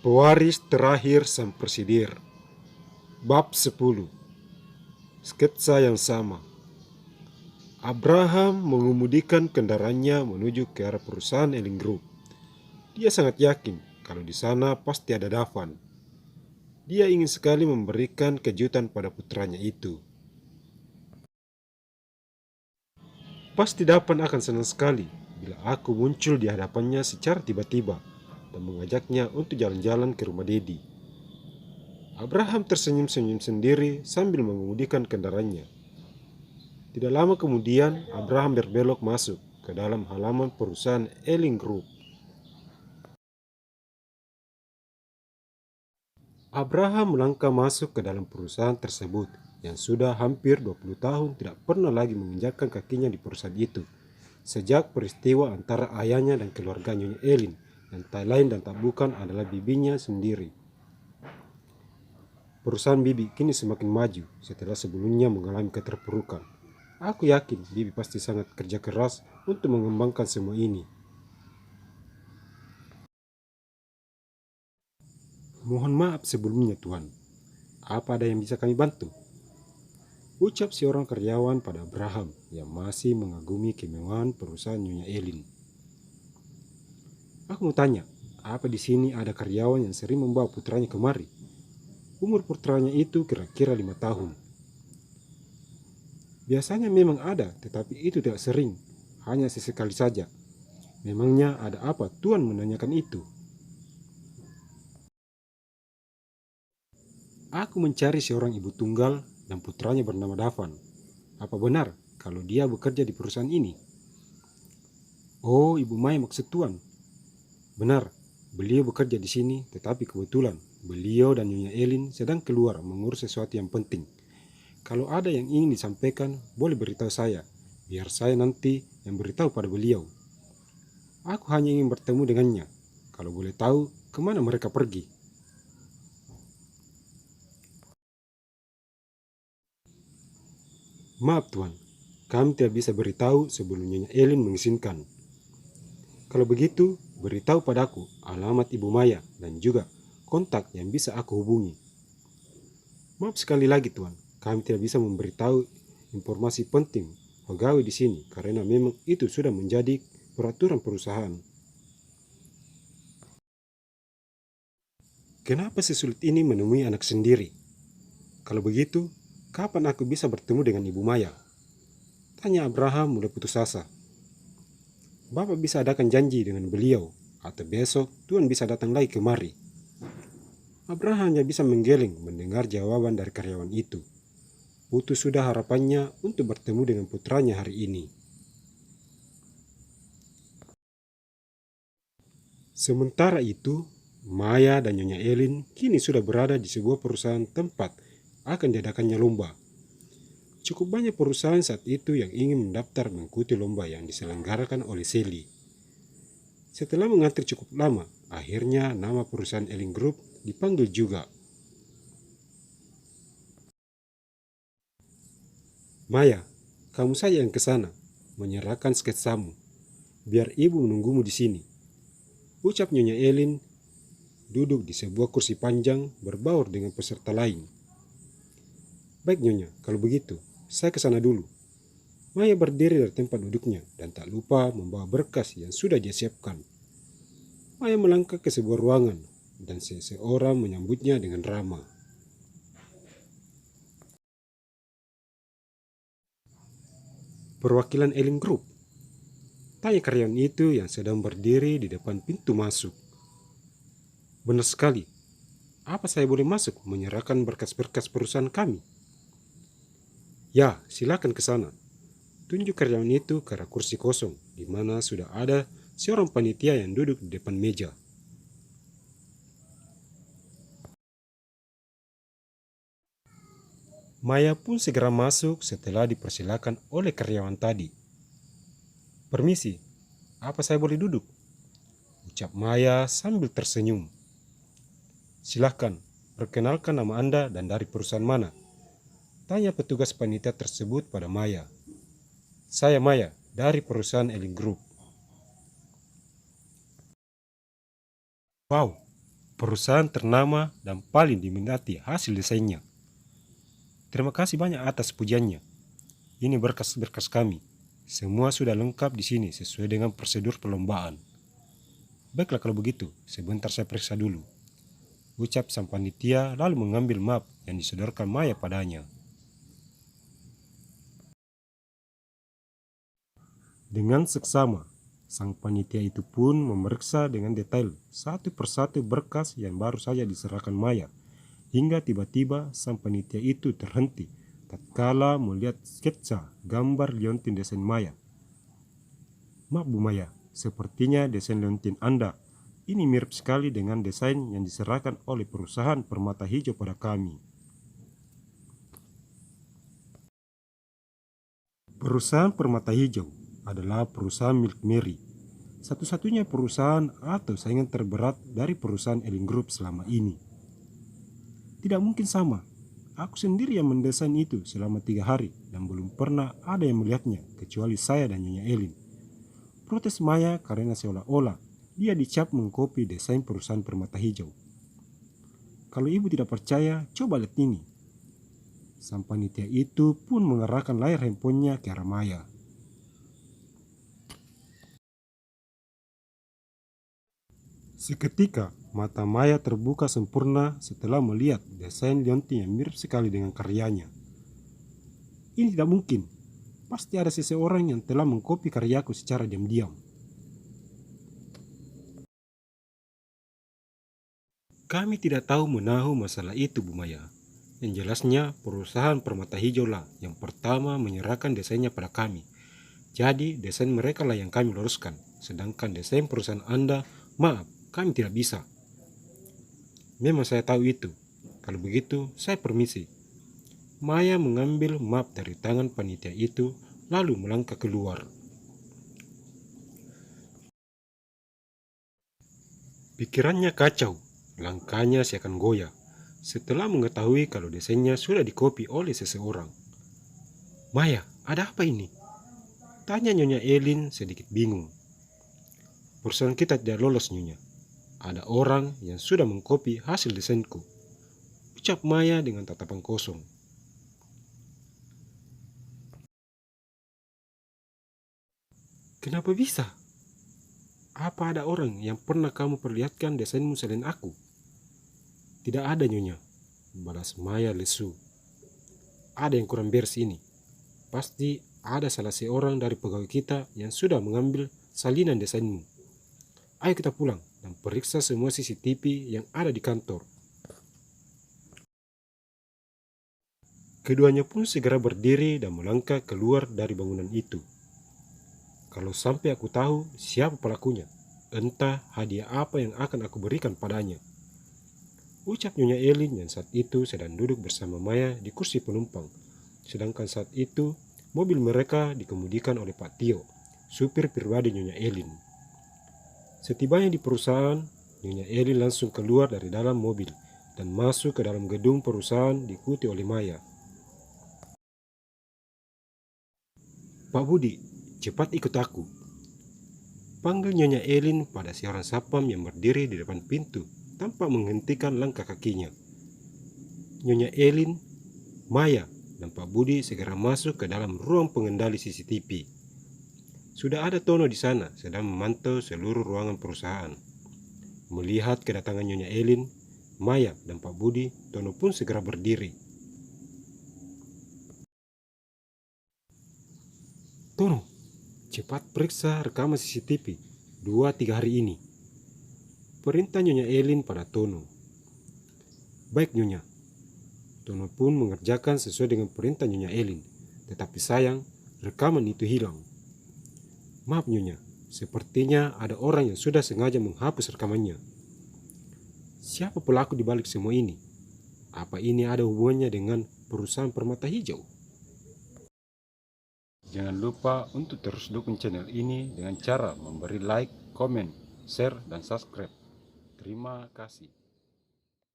Pewaris terakhir sang presidir. Bab 10. Sketsa yang sama. Abraham mengemudikan kendaraannya menuju ke arah perusahaan Elling Group. Dia sangat yakin kalau di sana pasti ada Davan. Dia ingin sekali memberikan kejutan pada putranya itu. Pasti Davan akan senang sekali bila aku muncul di hadapannya secara tiba-tiba dan mengajaknya untuk jalan-jalan ke rumah Dedi. Abraham tersenyum-senyum sendiri sambil mengemudikan kendaraannya. Tidak lama kemudian, Abraham berbelok masuk ke dalam halaman perusahaan Elling Group. Abraham melangkah masuk ke dalam perusahaan tersebut yang sudah hampir 20 tahun tidak pernah lagi menginjakkan kakinya di perusahaan itu. Sejak peristiwa antara ayahnya dan keluarga Nyonya Elin, yang tak lain dan tak bukan adalah bibinya sendiri. Perusahaan Bibi kini semakin maju setelah sebelumnya mengalami keterpurukan. Aku yakin Bibi pasti sangat kerja keras untuk mengembangkan semua ini. Mohon maaf sebelumnya Tuhan. Apa ada yang bisa kami bantu? Ucap seorang karyawan pada Abraham yang masih mengagumi kemewahan perusahaan Nyonya Elin. Aku mau tanya, apa di sini ada karyawan yang sering membawa putranya kemari? Umur putranya itu kira-kira 5 tahun. Biasanya memang ada, tetapi itu tidak sering, hanya sesekali saja. Memangnya ada apa Tuhan menanyakan itu? Aku mencari seorang ibu tunggal dan putranya bernama Davan. Apa benar kalau dia bekerja di perusahaan ini? Oh, Ibu Maya maksud Tuan. Benar, beliau bekerja di sini, tetapi kebetulan beliau dan Nyonya Elin sedang keluar mengurus sesuatu yang penting. Kalau ada yang ingin disampaikan, boleh beritahu saya, biar saya nanti yang beritahu pada beliau. Aku hanya ingin bertemu dengannya. Kalau boleh tahu, kemana mereka pergi? Maaf Tuan, kami tidak bisa beritahu sebelum Nyonya Elin mengizinkan. Kalau begitu, beritahu padaku alamat Ibu Maya dan juga kontak yang bisa aku hubungi. Maaf sekali lagi Tuan, kami tidak bisa memberitahu informasi penting pegawai di sini karena memang itu sudah menjadi peraturan perusahaan. Kenapa sesulit ini menemui anak sendiri? Kalau begitu, kapan aku bisa bertemu dengan Ibu Maya? Tanya Abraham mulai putus asa. Bapak bisa adakan janji dengan beliau, atau besok Tuhan bisa datang lagi kemari. Abraham hanya bisa menggeleng mendengar jawaban dari karyawan itu. Putus sudah harapannya untuk bertemu dengan putranya hari ini. Sementara itu, Maya dan Nyonya Elin kini sudah berada di sebuah perusahaan tempat akan diadakannya lomba. Cukup banyak perusahaan saat itu yang ingin mendaftar mengikuti lomba yang diselenggarakan oleh Sally. Setelah mengantri cukup lama, akhirnya nama perusahaan Elling Group dipanggil juga. Maya, kamu saja yang ke sana, menyerahkan sketsamu. Biar ibu menunggumu di sini. Ucap Nyonya Elin, duduk di sebuah kursi panjang berbaur dengan peserta lain. Baik Nyonya, kalau begitu, saya ke sana dulu. Maya berdiri dari tempat duduknya dan tak lupa membawa berkas yang sudah dia siapkan. Maya melangkah ke sebuah ruangan dan seseorang menyambutnya dengan ramah. Perwakilan Elling Group? Tanya karyawan itu yang sedang berdiri di depan pintu masuk. Benar sekali. Apa saya boleh masuk menyerahkan berkas-berkas perusahaan kami? Ya, silakan ke sana. Tunjuk karyawan itu ke arah kursi kosong, di mana sudah ada seorang panitia yang duduk di depan meja. Maya pun segera masuk setelah dipersilakan oleh karyawan tadi. Permisi, apa saya boleh duduk? Ucap Maya sambil tersenyum. Silahkan, perkenalkan nama Anda dan dari perusahaan mana? Tanya petugas panitia tersebut pada Maya. Saya Maya, dari perusahaan Elling Group. Wow, perusahaan ternama dan paling diminati hasil desainnya. Terima kasih banyak atas pujiannya. Ini berkas-berkas kami. Semua sudah lengkap di sini sesuai dengan prosedur perlombaan. Baiklah kalau begitu, sebentar saya periksa dulu. Ucap sang panitia lalu mengambil map yang disodorkan Maya padanya. Dengan seksama, sang panitia itu pun memeriksa dengan detail satu persatu berkas yang baru saja diserahkan Maya. Hingga tiba-tiba sang panitia itu terhenti tatkala melihat sketsa gambar liontin desain Maya. Maaf Bu Maya, sepertinya desain liontin Anda ini mirip sekali dengan desain yang diserahkan oleh perusahaan permata hijau pada kami. Perusahaan permata hijau adalah perusahaan milik Mary, satu-satunya perusahaan atau saingan terberat dari perusahaan Elin Group selama ini. Tidak mungkin sama. Aku sendiri yang mendesain itu selama 3 hari dan belum pernah ada yang melihatnya kecuali saya dan Nyonya Elin. Protes Maya karena seolah-olah dia dicap mengkopi desain perusahaan permata hijau. Kalau ibu tidak percaya, coba lihat ini. Sang panitia itu pun mengarahkan layar handphonenya ke arah Maya. Seketika, mata Maya terbuka sempurna setelah melihat desain liontin yang mirip sekali dengan karyanya. Ini tidak mungkin. Pasti ada seseorang yang telah mengkopi karyaku secara diam-diam. Kami tidak tahu menahu masalah itu, Bu Maya. Yang jelasnya, perusahaan permata hijau lah yang pertama menyerahkan desainnya pada kami. Jadi, desain mereka lah yang kami luruskan. Sedangkan desain perusahaan Anda, maaf, kami tidak bisa. Memang saya tahu itu. Kalau begitu, saya permisi. Maya mengambil map dari tangan panitia itu, lalu melangkah keluar. Pikirannya kacau. Langkahnya seakan goyah setelah mengetahui kalau desainnya sudah dikopi oleh seseorang. Maya, ada apa ini? Tanya Nyonya Elin sedikit bingung. Perusahaan kita tidak lolos, Nyonya. Ada orang yang sudah mengkopi hasil desainku, ucap Maya dengan tatapan kosong. Kenapa bisa? Apa ada orang yang pernah kamu perlihatkan desainmu selain aku? Tidak ada, Nyonya, balas Maya lesu. Ada yang kurang beres ini. Pasti ada salah seorang dari pegawai kita yang sudah mengambil salinan desainmu. Ayo kita pulang dan periksa semua CCTV yang ada di kantor. Keduanya pun segera berdiri dan melangkah keluar dari bangunan itu. Kalau sampai aku tahu siapa pelakunya, entah hadiah apa yang akan aku berikan padanya, ucap Nyonya Elin yang saat itu sedang duduk bersama Maya di kursi penumpang. Sedangkan saat itu, mobil mereka dikemudikan oleh Pak Tio, supir pribadi Nyonya Elin. Setibanya di perusahaan, Nyonya Elin langsung keluar dari dalam mobil dan masuk ke dalam gedung perusahaan diikuti oleh Maya. Pak Budi, cepat ikut aku, panggil Nyonya Elin pada seorang sapam yang berdiri di depan pintu tanpa menghentikan langkah kakinya. Nyonya Elin, Maya, dan Pak Budi segera masuk ke dalam ruang pengendali CCTV. Sudah ada Tono di sana sedang memantau seluruh ruangan perusahaan. Melihat kedatangan Nyonya Elin, Maya, dan Pak Budi, Tono pun segera berdiri. Tono, cepat periksa rekaman CCTV 2-3 hari ini, perintah Nyonya Elin pada Tono. Baik, Nyonya. Tono pun mengerjakan sesuai dengan perintah Nyonya Elin. Tetapi sayang, rekaman itu hilang. Maaf, Nyonya. Sepertinya ada orang yang sudah sengaja menghapus rekamannya. Siapa pelaku di balik semua ini? Apa ini ada hubungannya dengan perusahaan permata hijau? Jangan lupa untuk terus dukung channel ini dengan cara memberi like, komen, share, dan subscribe. Terima kasih.